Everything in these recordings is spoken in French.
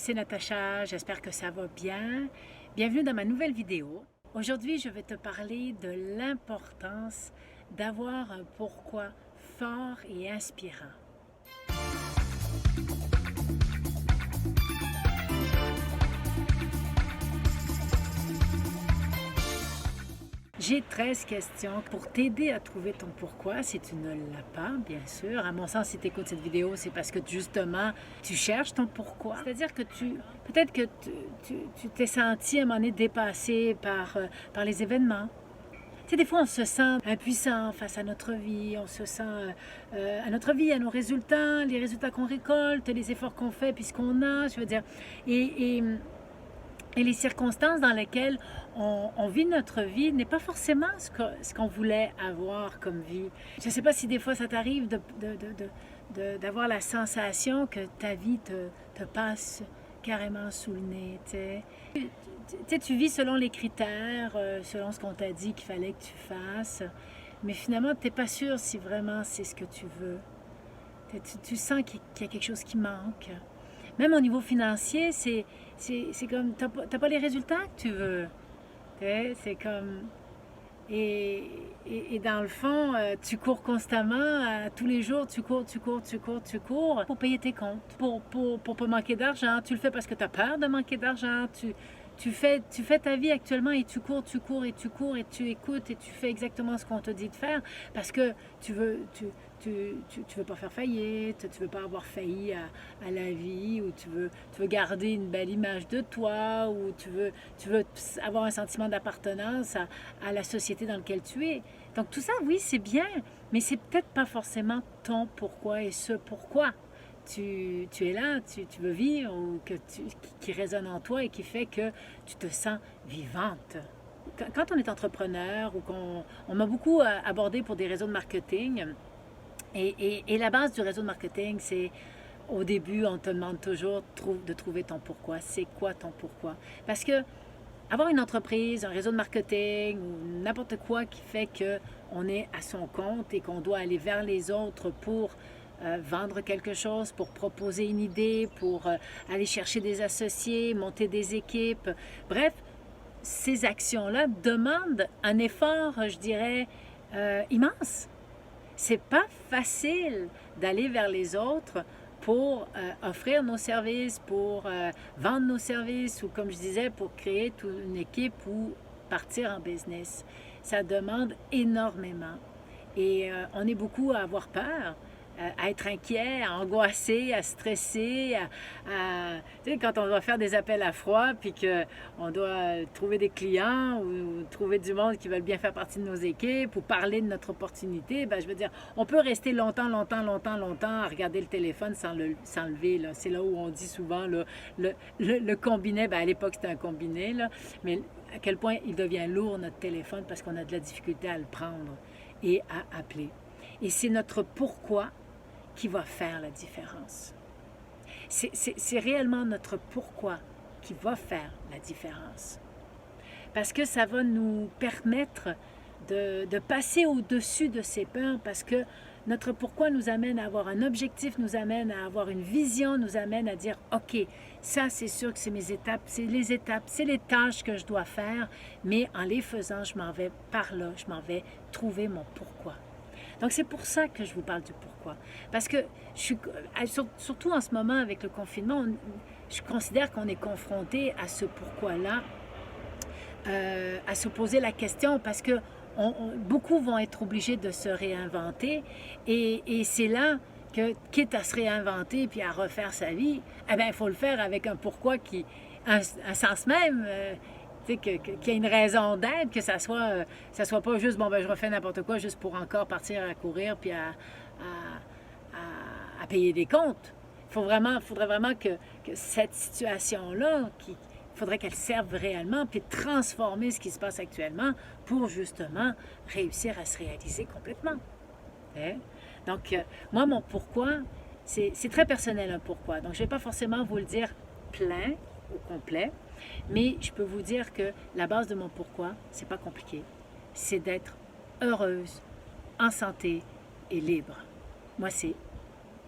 c'est Natacha, j'espère que ça va bien. Bienvenue dans ma nouvelle vidéo. Aujourd'hui, je vais te parler de l'importance d'avoir un pourquoi fort et inspirant. J'ai 13 questions pour t'aider à trouver ton pourquoi si tu ne l'as pas, bien sûr. À mon sens, si tu écoutes cette vidéo, c'est parce que justement, tu cherches ton pourquoi. C'est-à-dire que peut-être que tu t'es senti à un moment donné dépassé par les événements. Tu sais, des fois, on se sent impuissant face à notre vie, on se sent à notre vie, à nos résultats, les résultats qu'on récolte, les efforts qu'on fait, puis ce qu'on a, je veux dire. Et les circonstances dans lesquelles on vit notre vie n'est pas forcément ce qu'on voulait avoir comme vie. Je ne sais pas si des fois ça t'arrive d'avoir la sensation que ta vie te passe carrément sous le nez. Tu vis selon les critères, selon ce qu'on t'a dit qu'il fallait que tu fasses, mais finalement, tu n'es pas sûr si vraiment c'est ce que tu veux. Tu sens qu'il y a quelque chose qui manque. Même au niveau financier, c'est comme, t'as pas les résultats que tu veux. C'est comme... Et dans le fond, tu cours constamment, tous les jours, tu cours pour payer tes comptes, pour pas manquer d'argent. Tu le fais parce que tu as peur de manquer d'argent. Tu fais ta vie actuellement et tu cours et tu écoutes et tu fais exactement ce qu'on te dit de faire parce que tu veux pas faire faillite, tu veux pas avoir failli à la vie, ou tu veux garder une belle image de toi, ou tu veux avoir un sentiment d'appartenance à la société dans laquelle tu es. Donc tout ça, oui, c'est bien, mais c'est peut-être pas forcément ton pourquoi et ce pourquoi tu es là, tu veux vivre, ou qui résonne en toi et qui fait que tu te sens vivante. Quand on est entrepreneur ou on m'a beaucoup abordé pour des réseaux de marketing, et la base du réseau de marketing, c'est au début, on te demande toujours de trouver ton pourquoi. C'est quoi ton pourquoi? Parce que avoir une entreprise, un réseau de marketing ou n'importe quoi qui fait qu'on est à son compte et qu'on doit aller vers les autres pour vendre quelque chose, pour proposer une idée, pour aller chercher des associés, monter des équipes. Bref, ces actions-là demandent un effort, je dirais, immense. C'est pas facile d'aller vers les autres pour offrir nos services, pour vendre nos services, ou comme je disais, pour créer toute une équipe ou partir en business. Ça demande énormément. Et on est beaucoup à avoir peur, à être inquiet, à angoisser, à stresser, tu sais, quand on doit faire des appels à froid, puis qu'on doit trouver des clients ou trouver du monde qui veulent bien faire partie de nos équipes ou parler de notre opportunité, ben, je veux dire, on peut rester longtemps à regarder le téléphone sans lever. Là. C'est là où on dit souvent, là, le combiné, ben, à l'époque c'était un combiné, là, mais à quel point il devient lourd notre téléphone parce qu'on a de la difficulté à le prendre et à appeler. Et c'est notre pourquoi qui va faire la différence. C'est réellement notre pourquoi qui va faire la différence. Parce que ça va nous permettre de passer au-dessus de ces peurs, parce que notre pourquoi nous amène à avoir un objectif, nous amène à avoir une vision, nous amène à dire, OK, ça c'est sûr que c'est mes étapes, c'est les tâches que je dois faire, mais en les faisant, je m'en vais par là, je m'en vais trouver mon pourquoi. Donc, c'est pour ça que je vous parle du pourquoi. Parce que, surtout en ce moment avec le confinement, je considère qu'on est confronté à ce pourquoi-là, à se poser la question, parce que beaucoup vont être obligés de se réinventer. Et c'est là que, quitte à se réinventer puis à refaire sa vie, eh bien, il faut le faire avec un pourquoi qui a un sens même. Qu'il y ait une raison d'être, que ça soit pas juste, bon, ben, je refais n'importe quoi juste pour encore partir à courir puis à payer des comptes. Faudrait vraiment que cette situation-là, il faudrait qu'elle serve réellement, puis transformer ce qui se passe actuellement pour justement réussir à se réaliser complètement. Hein? Donc, moi, mon pourquoi, c'est très personnel, un pourquoi. Donc, je ne vais pas forcément vous le dire plein, au complet, mais je peux vous dire que la base de mon pourquoi, c'est pas compliqué. C'est d'être heureuse, en santé et libre. Moi, c'est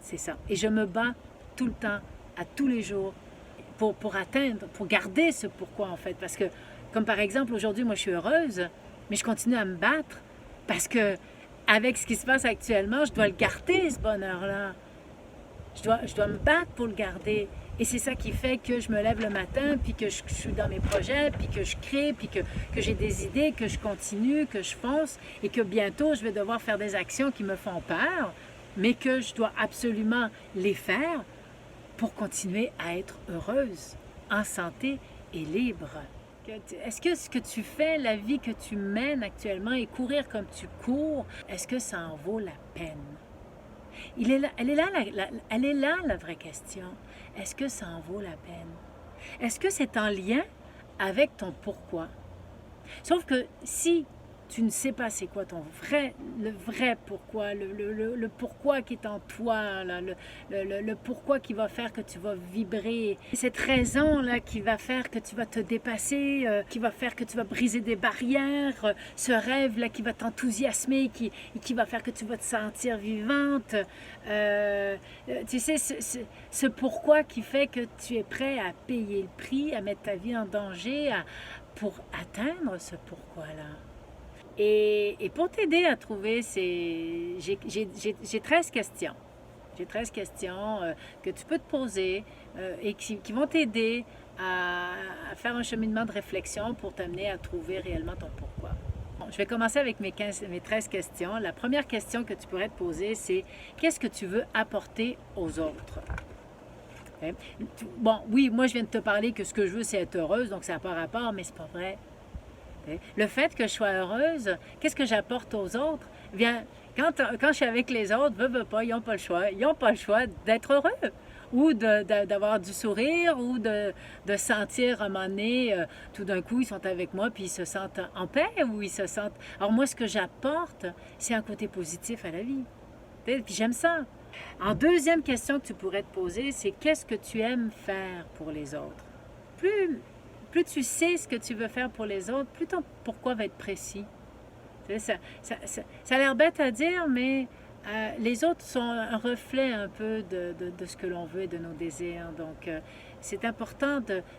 ça. Et je me bats tout le temps, à tous les jours, pour atteindre, pour garder ce pourquoi en fait. Parce que, comme par exemple, aujourd'hui, moi je suis heureuse, mais je continue à me battre parce que, avec ce qui se passe actuellement, je dois le garder, ce bonheur-là. Je dois me battre pour le garder. Et c'est ça qui fait que je me lève le matin, puis que je suis dans mes projets, puis que je crée, puis que j'ai des idées, que je continue, que je fonce, et que bientôt je vais devoir faire des actions qui me font peur, mais que je dois absolument les faire pour continuer à être heureuse, en santé et libre. Est-ce que ce que tu fais, la vie que tu mènes actuellement et courir comme tu cours, est-ce que ça en vaut la peine? Elle est là la vraie question. Est-ce que ça en vaut la peine? Est-ce que c'est en lien avec ton pourquoi? Sauf que si tu ne sais pas c'est quoi le vrai pourquoi, le pourquoi qui est en toi, là, le pourquoi qui va faire que tu vas vibrer. Cette raison-là qui va faire que tu vas te dépasser, qui va faire que tu vas briser des barrières, ce rêve-là qui va t'enthousiasmer, qui va faire que tu vas te sentir vivante. Tu sais, ce pourquoi qui fait que tu es prêt à payer le prix, à mettre ta vie en danger, pour atteindre ce pourquoi-là. Et pour t'aider à trouver j'ai 13 questions. J'ai 13 questions que tu peux te poser et qui vont t'aider à faire un cheminement de réflexion pour t'amener à trouver réellement ton pourquoi. Bon, je vais commencer avec mes 13 questions. La première question que tu pourrais te poser, c'est qu'est-ce que tu veux apporter aux autres? Okay? Bon, oui, moi je viens de te parler que ce que je veux, c'est être heureuse, donc ça n'a pas rapport, mais c'est pas vrai. Le fait que je sois heureuse, qu'est-ce que j'apporte aux autres? Bien, quand je suis avec les autres, veux pas, ils n'ont pas le choix. Ils n'ont pas le choix d'être heureux ou d'avoir du sourire ou de sentir à un moment donné, tout d'un coup, ils sont avec moi puis ils se sentent en paix ou ils se sentent... Alors moi, ce que j'apporte, c'est un côté positif à la vie. Puis j'aime ça. En deuxième question que tu pourrais te poser, c'est qu'est-ce que tu aimes faire pour les autres? Plus tu sais ce que tu veux faire pour les autres, plus ton pourquoi va être précis. Ça a l'air bête à dire, mais les autres sont un reflet un peu de ce que l'on veut et de nos désirs. Donc, c'est important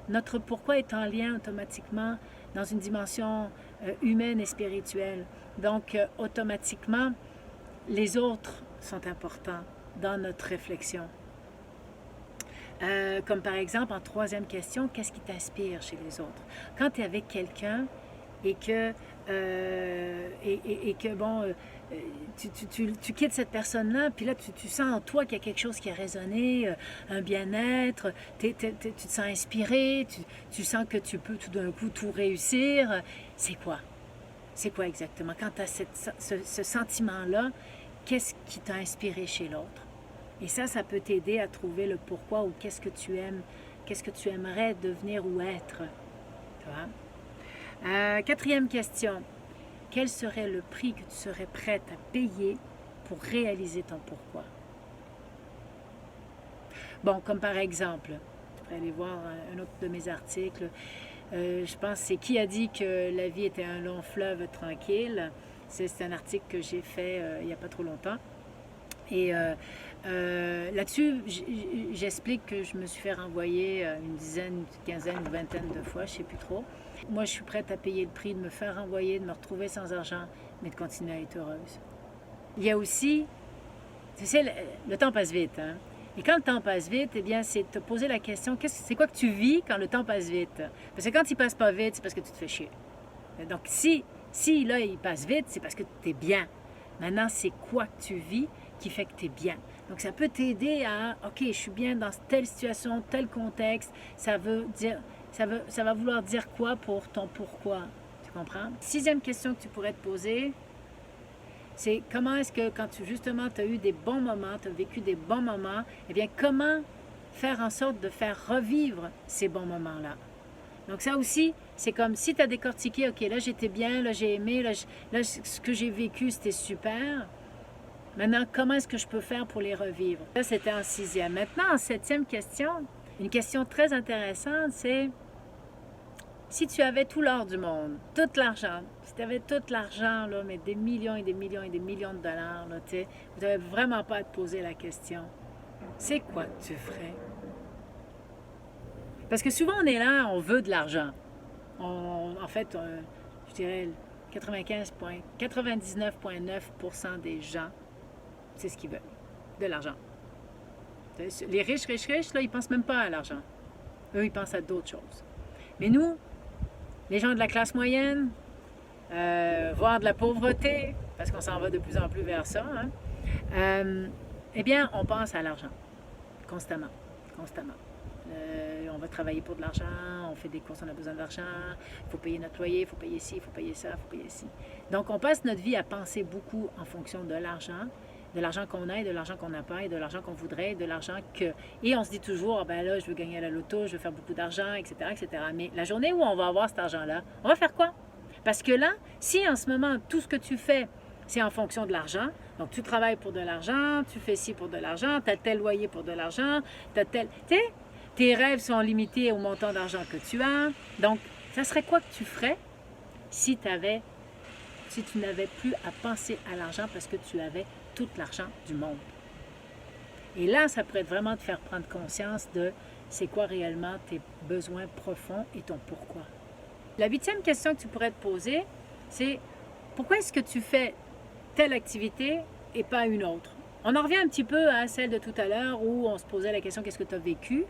notre pourquoi est en lien automatiquement dans une dimension humaine et spirituelle. Donc, automatiquement, les autres sont importants dans notre réflexion. Comme par exemple, en troisième question, qu'est-ce qui t'inspire chez les autres? Quand tu es avec quelqu'un et que, tu quittes cette personne-là, puis là, tu sens en toi qu'il y a quelque chose qui a résonné, un bien-être, tu te sens inspiré, tu sens que tu peux tout d'un coup tout réussir. C'est quoi? C'est quoi exactement? Quand tu as ce sentiment-là, qu'est-ce qui t'a inspiré chez l'autre? Et ça peut t'aider à trouver le pourquoi ou qu'est-ce que tu aimes, qu'est-ce que tu aimerais devenir ou être. Tu vois? Quatrième question. Quel serait le prix que tu serais prête à payer pour réaliser ton pourquoi? Bon, comme par exemple, tu pourrais aller voir un autre de mes articles. Je pense c'est Qui a dit que la vie était un long fleuve tranquille. C'est un article que j'ai fait il n'y a pas trop longtemps. Et là-dessus, j'explique que je me suis fait renvoyer une dizaine, une quinzaine, une vingtaine de fois, je ne sais plus trop. Moi, je suis prête à payer le prix de me faire renvoyer, de me retrouver sans argent, mais de continuer à être heureuse. Il y a aussi, tu sais, le temps passe vite, hein? Et quand le temps passe vite, eh bien, c'est de te poser la question, c'est quoi que tu vis quand le temps passe vite? Parce que quand il passe pas vite, c'est parce que tu te fais chier. Donc, si là, il passe vite, c'est parce que tu es bien. Maintenant, c'est quoi que tu vis qui fait que tu es bien? Donc, ça peut t'aider à, OK, je suis bien dans telle situation, tel contexte. Ça va vouloir dire quoi pour ton pourquoi? Tu comprends? Sixième question que tu pourrais te poser, c'est comment est-ce que quand justement tu as eu des bons moments, tu as vécu des bons moments, eh bien, comment faire en sorte de faire revivre ces bons moments-là? Donc ça aussi, c'est comme si tu as décortiqué, OK, là j'étais bien, là j'ai aimé, là ce que j'ai vécu c'était super. Maintenant, comment est-ce que je peux faire pour les revivre? Ça, c'était en sixième. Maintenant, en septième question, une question très intéressante, c'est si tu avais tout l'or du monde, tout l'argent, si tu avais tout l'argent, là, mais des millions et des millions et des millions de dollars, là, vous n'avez vraiment pas à te poser la question. C'est quoi que tu ferais? Parce que souvent, on est là, on veut de l'argent. En fait, je dirais 99,9% des gens, c'est ce qu'ils veulent, de l'argent. Les riches, là, ils pensent même pas à l'argent. Eux, ils pensent à d'autres choses. Mais nous, les gens de la classe moyenne, voire de la pauvreté, parce qu'on s'en va de plus en plus vers ça, hein, eh bien, on pense à l'argent, constamment, constamment. On va travailler pour de l'argent, on fait des courses, on a besoin d'argent, il faut payer notre loyer, il faut payer ci, il faut payer ça, il faut payer ci. Donc, on passe notre vie à penser beaucoup en fonction de l'argent qu'on a et de l'argent qu'on n'a pas et de l'argent qu'on voudrait et de l'argent que... Et on se dit toujours, ben là, je veux gagner à la loto, je veux faire beaucoup d'argent, etc., etc. Mais la journée où on va avoir cet argent-là, on va faire quoi? Parce que là, si en ce moment, tout ce que tu fais, c'est en fonction de l'argent, donc tu travailles pour de l'argent, tu fais ci pour de l'argent, tu as tel loyer pour de l'argent, tu as tel... Tu sais, tes rêves sont limités au montant d'argent que tu as. Donc, ça serait quoi que tu ferais si tu n'avais plus à penser à l'argent parce que tu avais tout l'argent du monde? Et là, ça pourrait vraiment te faire prendre conscience de c'est quoi réellement tes besoins profonds et ton pourquoi. La 8e question que tu pourrais te poser, c'est pourquoi est-ce que tu fais telle activité et pas une autre? On en revient un petit peu à celle de tout à l'heure où on se posait la question qu'est-ce que tu as vécu?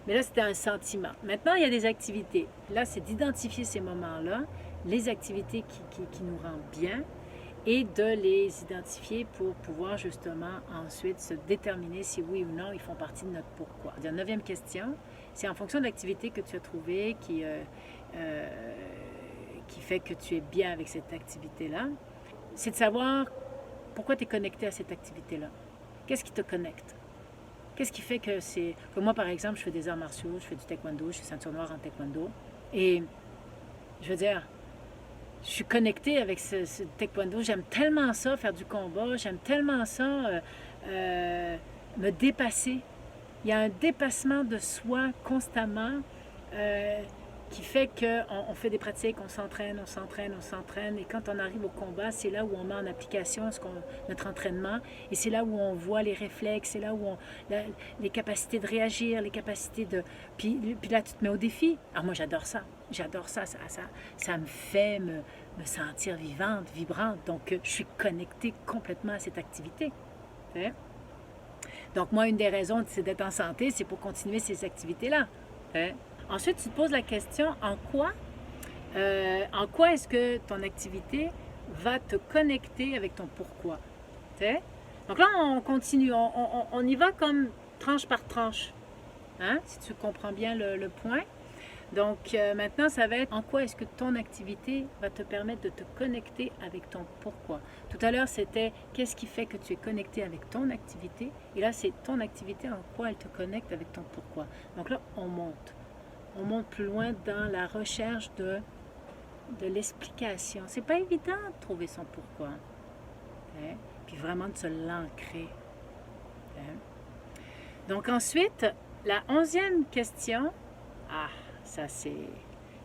Mais là, c'était un sentiment. Maintenant, il y a des activités. Là, c'est d'identifier ces moments-là, les activités qui nous rendent bien et de les identifier pour pouvoir justement ensuite se déterminer si oui ou non ils font partie de notre pourquoi. La 9e question, c'est en fonction de l'activité que tu as trouvée qui fait que tu es bien avec cette activité-là, c'est de savoir pourquoi tu es connecté à cette activité-là. Qu'est-ce qui te connecte? Qu'est-ce qui fait que c'est... Comme moi, par exemple, je fais des arts martiaux, je fais du taekwondo, je suis ceinture noire en taekwondo. Et je veux dire, je suis connectée avec ce taekwondo. J'aime tellement ça, faire du combat. J'aime tellement ça, me dépasser. Il y a un dépassement de soi constamment qui fait qu'on fait des pratiques, on s'entraîne. Et quand on arrive au combat, c'est là où on met en application notre entraînement. Et c'est là où on voit les réflexes, c'est là où les capacités de réagir, les capacités de... Puis là, tu te mets au défi. Alors moi, j'adore ça. Ça me fait me sentir vivante, vibrante. Donc, je suis connectée complètement à cette activité. Okay? Donc, moi, une des raisons, c'est d'être en santé, c'est pour continuer ces activités-là. Okay? Ensuite, tu te poses la question, en quoi est-ce que ton activité va te connecter avec ton pourquoi? Okay? Donc là, on continue, on y va comme tranche par tranche, hein? Si tu comprends bien le point. Donc maintenant, ça va être en quoi est-ce que ton activité va te permettre de te connecter avec ton pourquoi. Tout à l'heure, c'était qu'est-ce qui fait que tu es connecté avec ton activité. Et là, c'est ton activité, en quoi elle te connecte avec ton pourquoi. Donc là, on monte. On monte plus loin dans la recherche de l'explication. C'est pas évident de trouver son pourquoi. Okay? Puis vraiment de se l'ancrer. Okay? Donc ensuite, la 11e question, ça c'est,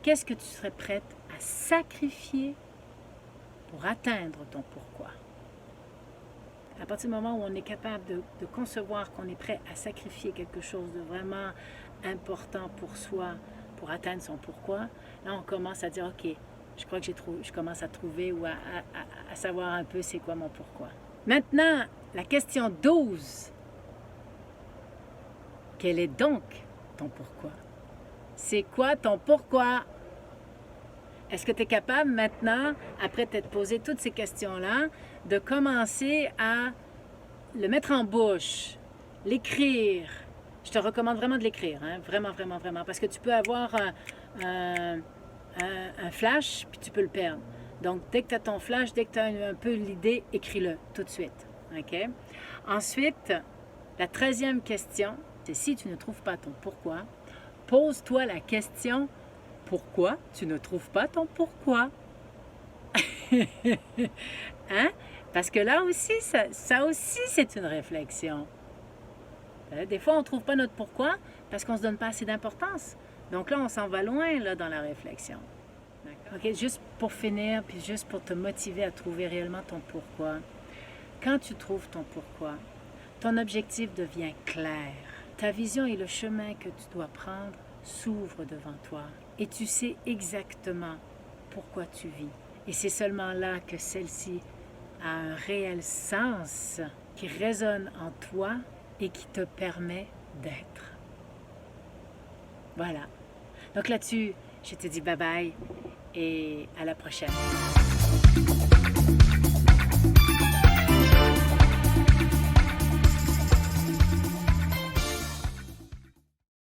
qu'est-ce que tu serais prête à sacrifier pour atteindre ton pourquoi? À partir du moment où on est capable de concevoir qu'on est prêt à sacrifier quelque chose de vraiment important pour soi, pour atteindre son pourquoi, là on commence à dire, ok, je crois que je commence à trouver ou à savoir un peu c'est quoi mon pourquoi. Maintenant, la question 12. Quel est donc ton pourquoi? C'est quoi ton pourquoi? Est-ce que tu es capable maintenant, après t'être posé toutes ces questions-là, de commencer à le mettre en bouche, l'écrire? Je te recommande vraiment de l'écrire, hein? Vraiment, vraiment, vraiment, parce que tu peux avoir un flash, puis tu peux le perdre. Donc, dès que tu as ton flash, dès que tu as un peu l'idée, écris-le tout de suite. OK? Ensuite, la 13e question, c'est si tu ne trouves pas ton pourquoi, pose-toi la question pourquoi tu ne trouves pas ton pourquoi? Hein? Parce que là aussi, ça aussi, c'est une réflexion. Des fois, on ne trouve pas notre pourquoi parce qu'on ne se donne pas assez d'importance. Donc là, on s'en va loin là, dans la réflexion. OK, juste pour finir, puis juste pour te motiver à trouver réellement ton pourquoi. Quand tu trouves ton pourquoi, ton objectif devient clair. Ta vision et le chemin que tu dois prendre s'ouvre devant toi et tu sais exactement pourquoi tu vis. Et c'est seulement là que celle-ci a un réel sens qui résonne en toi et qui te permet d'être. Voilà. Donc là-dessus, je te dis bye bye et à la prochaine.